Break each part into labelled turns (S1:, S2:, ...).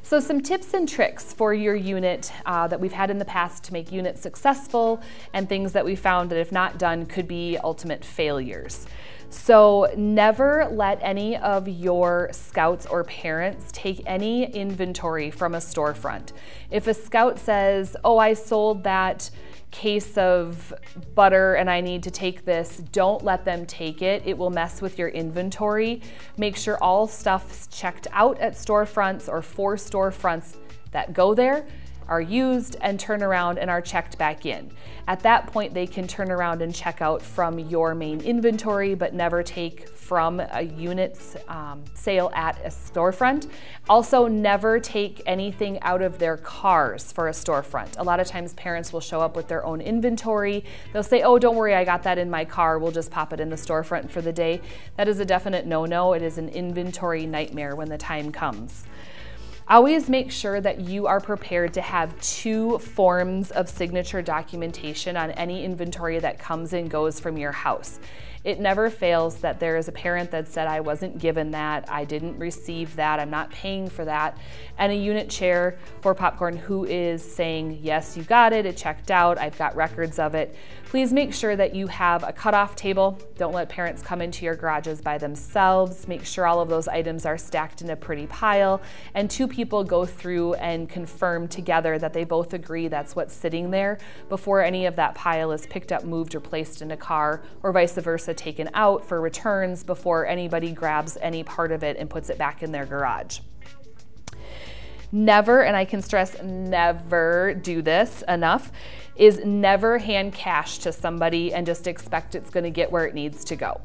S1: So some tips and tricks for your unit that we've had in the past to make units successful, and things that we found that if not done could be ultimate failures. So never let any of your scouts or parents take any inventory from a storefront. If a scout says, oh, I sold that case of butter and I need to take this, don't let them take it. It will mess with your inventory. Make sure all stuff's checked out at storefronts or for storefronts that go there, are used and turn around and are checked back in. At that point, they can turn around and check out from your main inventory, but never take from a unit's sale at a storefront. Also, never take anything out of their cars for a storefront. A lot of times parents will show up with their own inventory. They'll say, oh, don't worry, I got that in my car. We'll just pop it in the storefront for the day. That is a definite no-no. It is an inventory nightmare when the time comes. Always make sure that you are prepared to have 2 forms of signature documentation on any inventory that comes and goes from your house. It never fails that there is a parent that said, I wasn't given that, I didn't receive that, I'm not paying for that, and a unit chair for popcorn who is saying, yes, you got it, it checked out, I've got records of it. Please make sure that you have a cutoff table. Don't let parents come into your garages by themselves. Make sure all of those items are stacked in a pretty pile, and 2 people go through and confirm together that they both agree that's what's sitting there before any of that pile is picked up, moved, or placed in a car, or vice versa, taken out for returns before anybody grabs any part of it and puts it back in their garage. Never, and I can stress never do this enough, is never hand cash to somebody and just expect it's going to get where it needs to go.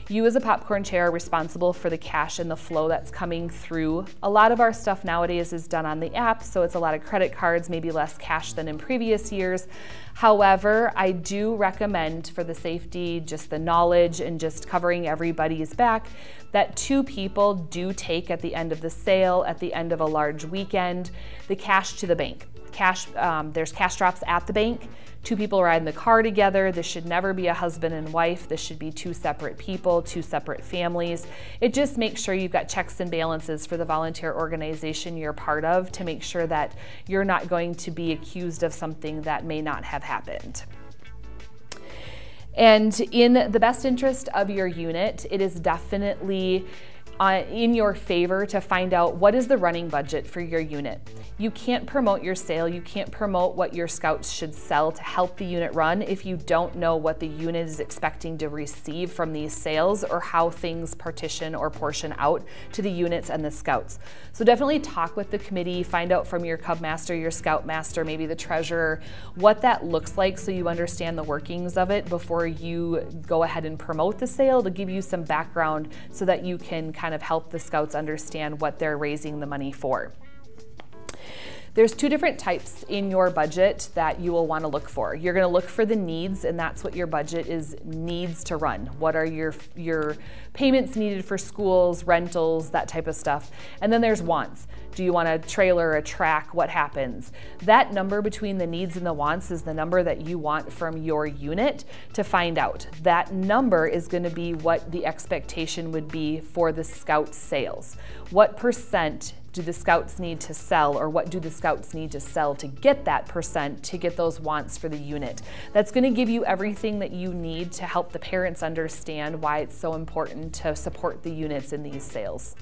S1: You as a popcorn chair are responsible for the cash and the flow that's coming through. A lot of our stuff nowadays is done on the app, so it's a lot of credit cards, maybe less cash than in previous years. However, I do recommend, for the safety, just the knowledge, and just covering everybody's back, that 2 people do take at the end of the sale, at the end of a large weekend, the cash to the bank. There's cash drops at the bank. 2 people ride in the car together. This should never be a husband and wife. This should be 2 separate people, 2 separate families. It just makes sure you've got checks and balances for the volunteer organization you're part of to make sure that you're not going to be accused of something that may not have happened. And in the best interest of your unit, it is definitely in your favor to find out what is the running budget for your unit. You can't promote your sale, you can't promote what your scouts should sell to help the unit run if you don't know what the unit is expecting to receive from these sales, or how things partition or portion out to the units and the scouts. So definitely talk with the committee, find out from your Cub Master, your Scout Master, maybe the treasurer, what that looks like so you understand the workings of it before you go ahead and promote the sale, to give you some background so that you can kind of help the scouts understand what they're raising the money for. There's 2 different types in your budget that you will want to look for. You're going to look for the needs, and that's what your budget is, needs to run. What are your payments needed for schools, rentals, that type of stuff. And then there's wants. Do you want a trailer, a track, what happens? That number between the needs and the wants is the number that you want from your unit to find out. That number is going to be what the expectation would be for the scout sales. What percent do the scouts need to sell, or what do the scouts need to sell to get that percent, to get those wants for the unit? That's going to give you everything that you need to help the parents understand why it's so important to support the units in these sales.